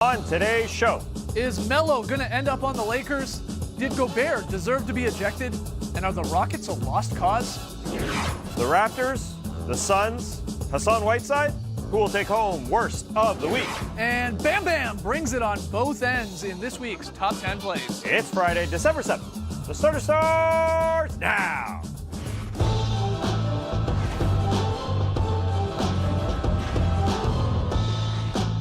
On today's show, is Melo going to end up on the Lakers? Did Gobert deserve to be ejected? And are the Rockets a lost cause? the Raptors, the Suns, Hassan Whiteside, who will take home worst of the week. And Bam Bam brings it on both ends in this week's Top 10 Plays. It's Friday, December 7th. The starter starts now.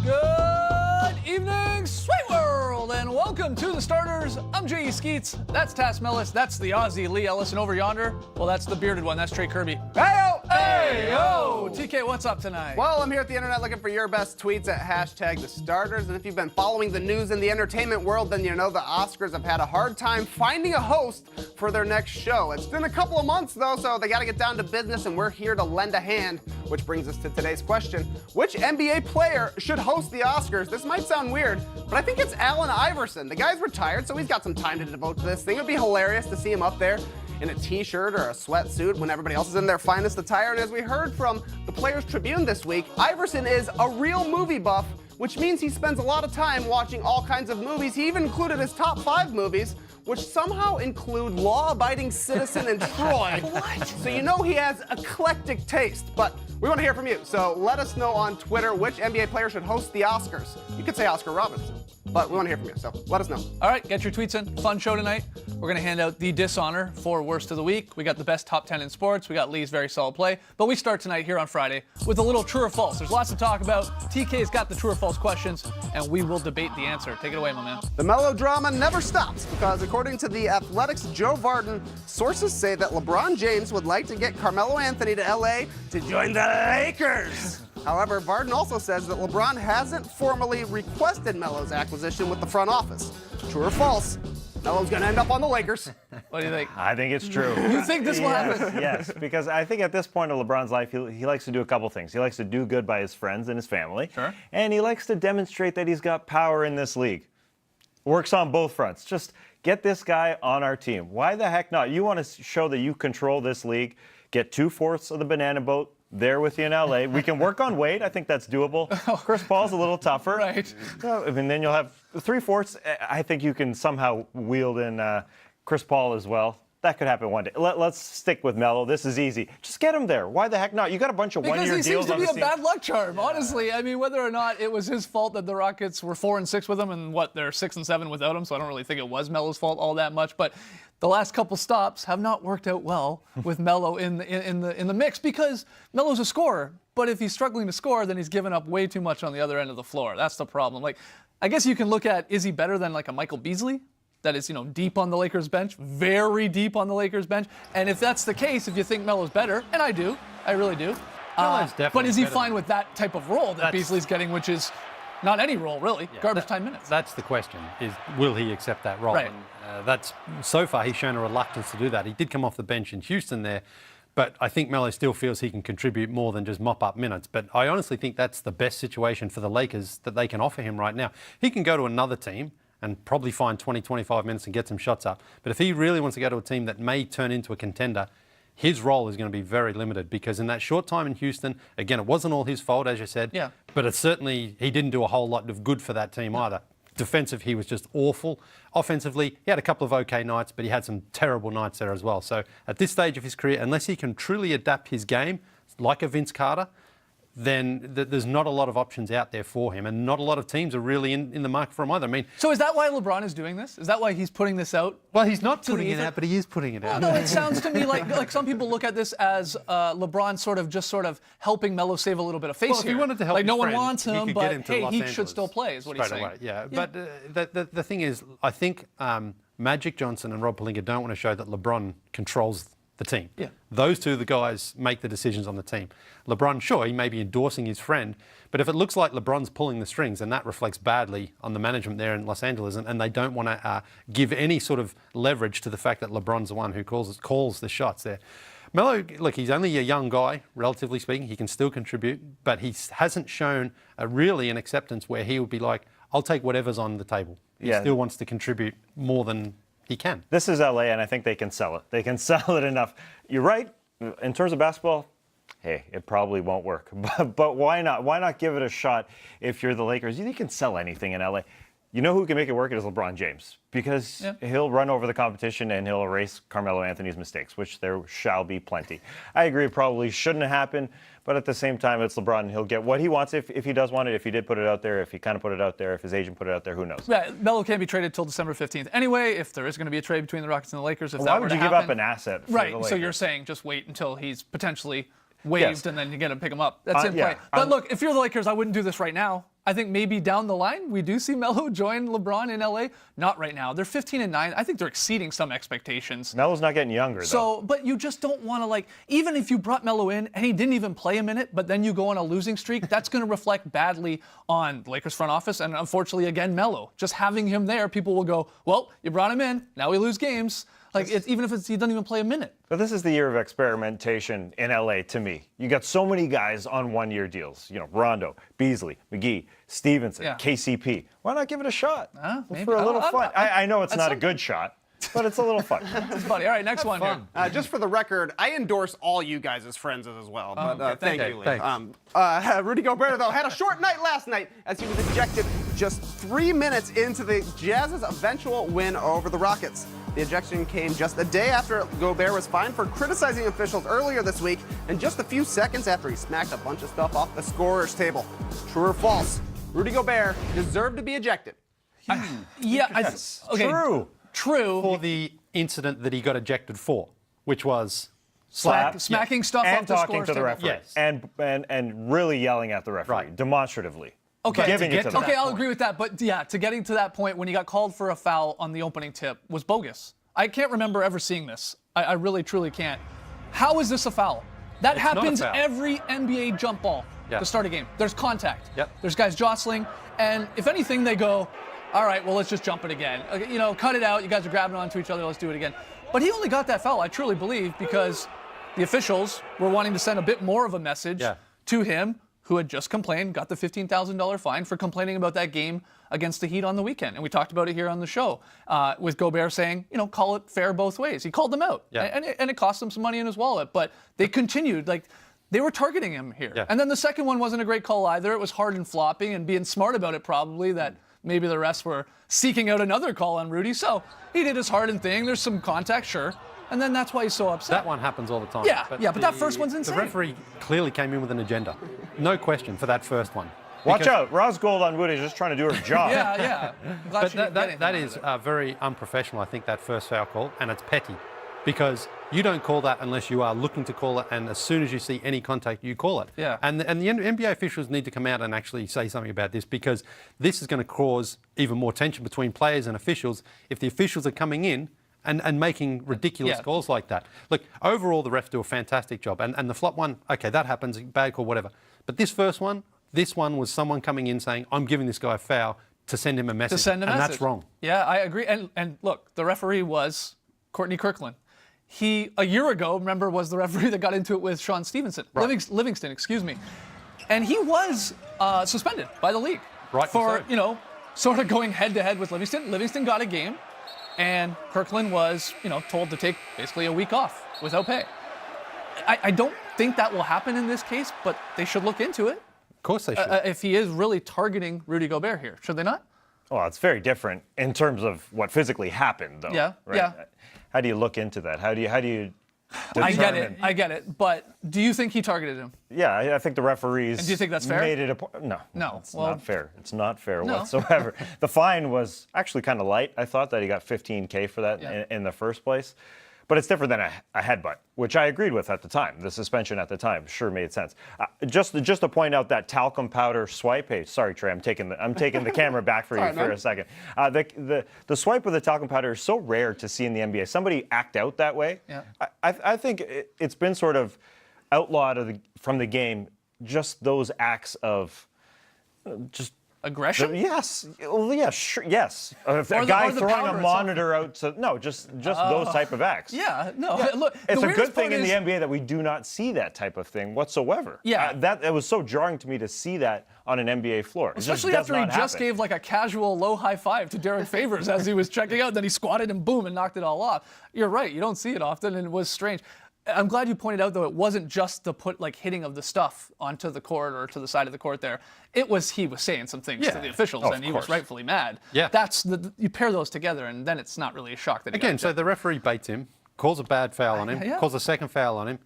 Good evening, Sweet World, and welcome to the starters. I'm J.E. Skeets. That's Tass Mellis. That's the Aussie Lee Ellis, and over yonder, well, that's the bearded one. That's Trey Kirby. Hey-o! Hey-o! TK, what's up tonight? Well, I'm here at the internet looking for your best tweets at hashtag the starters. And if you've been following the news in the entertainment world, then you know the Oscars have had a hard time finding a host for their next show. It's been a couple of months, though, so they got to get down to business, and we're here to lend a hand. Which brings us to today's question. Which NBA player should host the Oscars? This might sound weird, but I think it's Allen Iverson. The guy's retired, so he's got some time to devote to this thing. It would be hilarious to see him up there in a t-shirt or a sweatsuit when everybody else is in their finest attire. And as we heard from the Players Tribune this week, Iverson is a real movie buff, which means he spends a lot of time watching all kinds of movies. He even included his top 5 movies, which somehow include Law-Abiding Citizen and Troy. What? So you know he has eclectic taste, but we want to hear from you. So let us know on Twitter which NBA player should host the Oscars. You could say Oscar Robertson, but we want to hear from you, so let us know. All right, get your tweets in. Fun show tonight. We're going to hand out the dishonor for worst of the week. We got the best top 10 in sports. We got Lee's very solid play. But we start tonight here on Friday with a little true or false. There's lots to talk about. TK's got the true or false questions, and we will debate the answer. Take it away, my man. The melodrama never stops because, according to the Athletics' Joe Varden, sources say that LeBron James would like to get Carmelo Anthony to L.A. to join the Lakers. However, Varden also says that LeBron hasn't formally requested Melo's acquisition with the front office. True or false? Melo's going to end up on the Lakers. What do you think? I think it's true. You think this will happen? Yes, because I think at this point of LeBron's life, he likes to do a couple things. He likes to do good by his friends and his family. Sure. And he likes to demonstrate that he's got power in this league. Works on both fronts. Just get this guy on our team. Why the heck not? You want to show that you control this league. Get 2/4 of the banana boat there with you in LA. We can work on Wade. I think that's doable. Chris Paul's a little tougher. Right. And then you'll have 3/4. I think you can somehow wield in Chris Paul as well. That could happen one day. Let's stick with Melo. This is easy. Just get him there. Why the heck not? You got a bunch of one-year deals on Because he seems to the be a bad luck charm, honestly. I mean, whether or not it was his fault that the Rockets were 4-6 with him and they're 6-7 without him, so I don't really think it was Melo's fault all that much. But the last couple stops have not worked out well with Melo in the mix because Melo's a scorer. But if he's struggling to score, then he's given up way too much on the other end of the floor. That's the problem. Like, I guess you can look at, is he better than like a Michael Beasley? That is, deep on the Lakers bench, very deep on the Lakers bench. And if that's the case, if you think Melo's better, and I do, I really do. But is he fine with that type of role that Beasley's getting, which is not any role, really, garbage time minutes? That's the question, is will he accept that role? Right. And, so far, he's shown a reluctance to do that. He did come off the bench in Houston there, but I think Melo still feels he can contribute more than just mop up minutes. But I honestly think that's the best situation for the Lakers that they can offer him right now. He can go to another team and probably find 20, 25 minutes and get some shots up. But if he really wants to go to a team that may turn into a contender, his role is going to be very limited because in that short time in Houston, again, it wasn't all his fault, as you said, but it certainly, he didn't do a whole lot of good for that team either. Defensive, he was just awful. Offensively, he had a couple of okay nights, but he had some terrible nights there as well. So at this stage of his career, unless he can truly adapt his game, like a Vince Carter, then there's not a lot of options out there for him, and not a lot of teams are really in the market for him either. I mean, so is that why LeBron is doing this? Is that why he's putting this out? Well, he's not putting it out, but he is putting it out. No, it sounds to me like some people look at this as LeBron sort of helping Melo save a little bit of face If here. he wanted to help like no one friend, wants him, but hey, he should still play, is what he's saying. Away. Yeah, but the thing is, I think Magic Johnson and Rob Pelinka don't want to show that LeBron controls the team. Yeah. Those two, the guys, make the decisions on the team. LeBron, sure, he may be endorsing his friend, but if it looks like LeBron's pulling the strings, then that reflects badly on the management there in Los Angeles, and they don't want to give any sort of leverage to the fact that LeBron's the one who calls the shots there. Melo, look, he's only a young guy, relatively speaking. He can still contribute, but he hasn't shown really an acceptance where he would be like, I'll take whatever's on the table. He still wants to contribute more than he can. This is LA, and I think they can sell it. They can sell it enough. You're right. In terms of basketball, hey, it probably won't work. But why not? Why not give it a shot if you're the Lakers? You can sell anything in LA. You know who can make it work? It is LeBron James, because he'll run over the competition and he'll erase Carmelo Anthony's mistakes, which there shall be plenty. I agree, it probably shouldn't have happened, but at the same time, it's LeBron and he'll get what he wants if he does want it, if he did put it out there, if he kind of put it out there, if his agent put it out there, who knows? Yeah, Melo can't be traded till December 15th. Anyway, if there is going to be a trade between the Rockets and the Lakers, if Well, that why were would to you give happen, up an asset for the right? Lakers? So you're saying just wait until he's potentially waived Yes. and then you get to pick him up. That's in yeah, play. But look, if you're the Lakers, I wouldn't do this right now. I think maybe down the line we do see Melo join LeBron in LA. Not right now. They're 15-9. I think they're exceeding some expectations. Melo's not getting younger, though. So, but you just don't want to, like, even if you brought Melo in and he didn't even play a minute, but then you go on a losing streak, that's going to reflect badly on the Lakers front office and unfortunately, again, Melo. Just having him there, people will go, well, you brought him in, now we lose games. Like, even if he doesn't even play a minute. But this is the year of experimentation in LA to me. You got so many guys on one-year deals. You know, Rondo, Beasley, McGee, Stevenson, KCP. Why not give it a shot? Maybe. For a little fun. I know it's not a something. good shot, but it's a little fun. It's funny. All right, next one here. Just for the record, I endorse all you guys as friends as well. But okay, thank thank you. you. Thanks. Rudy Gobert, though, had a short night last night as he was ejected just 3 minutes into the Jazz's eventual win over the Rockets. The ejection came just a day after Gobert was fined for criticizing officials earlier this week, and just a few seconds after he smacked a bunch of stuff off the scorer's table. True or false? Rudy Gobert deserved to be ejected. Okay. True. For the incident that he got ejected for, which was Smacking stuff and off the talking scorer's to the table. referee, and really yelling at the referee, Right. demonstratively. Okay, Giving it to them. okay, I'll agree with that. But yeah, to getting to that point when he got called for a foul on the opening tip was bogus. I can't remember ever seeing this. I really, truly can't. How is this a foul? That It's not a happens foul. every NBA jump ball to start a game. There's contact. Yep. There's guys jostling. And if anything, they go, all right, well, let's just jump it again. Okay, you know, cut it out. You guys are grabbing onto each other. Let's do it again. But he only got that foul, I truly believe, because the officials were wanting to send a bit more of a message to him, who had just complained, got the $15,000 fine for complaining about that game against the Heat on the weekend. And we talked about it here on the show with Gobert saying, you know, call it fair both ways. He called them out. Yeah. And it cost him some money in his wallet. But they continued, like, they were targeting him here. Yeah. And then the second one wasn't a great call either. It was hard and flopping and being smart about it probably that maybe the rest were seeking out another call on Rudy. So he did his Harden thing. There's some contact, sure. And then that's why he's so upset. That one happens all the time. Yeah, but that first one's insane. The referee clearly came in with an agenda. No question for that first one. Watch Because- out, Roz Gold on Wood is just trying to do her job. Yeah. I'm glad But she didn't get anything that out is of it. very unprofessional, I think, that first foul call, and it's petty. Because you don't call that unless you are looking to call it, and as soon as you see any contact, you call it. Yeah. And the NBA officials need to come out and actually say something about this, because this is going to cause even more tension between players and officials if the officials are coming in and making ridiculous calls like that. Look, overall, the refs do a fantastic job. And the flop one, okay, that happens, bad call, whatever. But this first one, was someone coming in saying, I'm giving this guy a foul to send him a message. And that's wrong. Yeah, I agree. And look, the referee was Courtney Kirkland. He, a year ago, remember, was the referee that got into it with Sean Stevenson. Right. Livingston, excuse me. And he was suspended by the league Rightfully so. you know, sort of going head-to-head with Livingston. Livingston got a game, and Kirkland was, you know, told to take basically a week off without pay. I don't think that will happen in this case, but they should look into it. Of course they should. If he is really targeting Rudy Gobert here, should they not? Well, it's very different in terms of what physically happened, though. Yeah, right? yeah. How do you look into that? How do you determine? I get it. But do you think he targeted him? Yeah, I think the referees. And do you think that's fair? Made it no. No, It's well- not fair. It's not fair No. whatsoever. The fine was actually kind of light. I thought that he got $15K for that in the first place. But it's different than a headbutt, which I agreed with at the time. The suspension at the time sure made sense. Just to point out that talcum powder swipe. Hey, sorry, Trey, I'm taking the camera back for you for a second. The swipe with the talcum powder is so rare to see in the NBA. Somebody act out that way. Yeah. I think it's been sort of outlawed from the game. Just those acts of just. Aggression? Yes. Well, yeah, sure. Yes. If Or a the- guy or the throwing powder a monitor out to just those type of acts. Yeah, no. Look, It's the a good weirdest thing part in the is- NBA that we do not see that type of thing whatsoever. Yeah. It was so jarring to me to see that on an NBA floor. It just Especially does after he not just happen. gave like a casual low high five to Derek Favors as he was checking out. Then he squatted and boom and knocked it all off. You're right. You don't see it often, and it was strange. I'm glad you pointed out, though, it wasn't just the hitting of the stuff onto the court or to the side of the court there. It was he was saying some things to the officials, and he was rightfully mad. Yeah. You pair those together, and then it's not really a shock that he Again, got so the referee baits him, calls a bad foul on him, calls a second foul on him.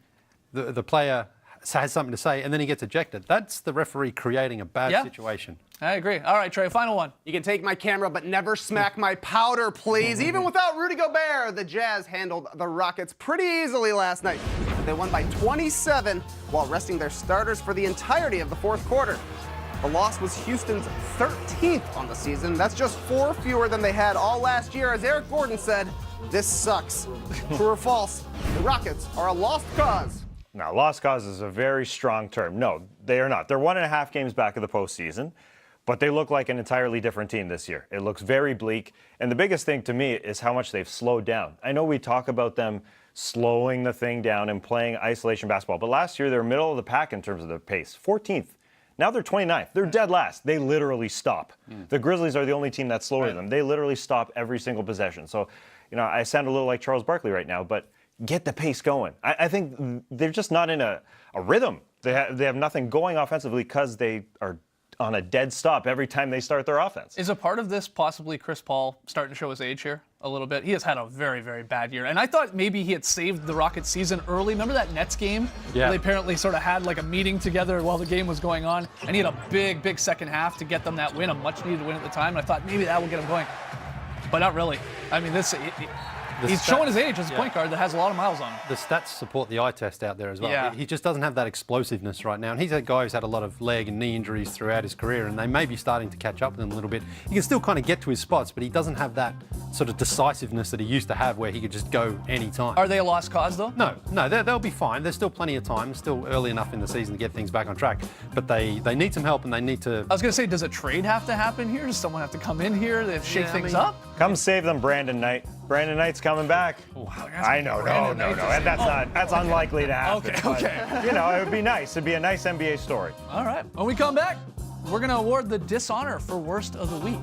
The player has something to say, and then he gets ejected. That's the referee creating a bad situation. I agree. All right, Trey, final one. You can take my camera, but never smack my powder, please. Even without Rudy Gobert, the Jazz handled the Rockets pretty easily last night. They won by 27 while resting their starters for the entirety of the fourth quarter. The loss was Houston's 13th on the season. That's just 4 fewer than they had all last year. As Eric Gordon said, this sucks. True or false? The Rockets are a lost cause. Now, lost cause is a very strong term. No, they are not. They're 1.5 games back of the postseason, but they look like an entirely different team this year. It looks very bleak, and the biggest thing to me is how much they've slowed down. I know we talk about them slowing the thing down and playing isolation basketball, but last year they were middle of the pack in terms of their pace, 14th. Now they're 29th. They're dead last. They literally stop. The Grizzlies are the only team that's slower than them. They literally stop every single possession. So, I sound a little like Charles Barkley right now, but get the pace going. I think they're just not in a rhythm. They have nothing going offensively because they are on a dead stop every time they start their offense. Is a part of this possibly Chris Paul starting to show his age here a little bit? He has had a very, very bad year. And I thought maybe he had saved the Rockets season early. Remember that Nets game? Yeah. Where they apparently sort of had like a meeting together while the game was going on. And he had a big, big second half to get them that win, a much needed win at the time. And I thought maybe that will get him going. But not really. I mean, he's showing his age as a point guard that has a lot of miles on him. The stats support the eye test out there as well. Yeah. He just doesn't have that explosiveness right now. And he's a guy who's had a lot of leg and knee injuries throughout his career, and they may be starting to catch up with him a little bit. He can still kind of get to his spots, but he doesn't have that sort of decisiveness that he used to have where he could just go any time. Are they a lost cause, though? No, they'll be fine. There's still plenty of time. It's still early enough in the season to get things back on track. But they need some help, and they need to... I was going to say, does a trade have to happen here? Does someone have to come in here to shake things up? Come save them, Brandon Knight. Brandon Knight's coming back. I know, no. That's unlikely to happen. Okay. But, it would be nice. It'd be a nice NBA story. All right. When we come back, we're going to award the dishonor for worst of the week.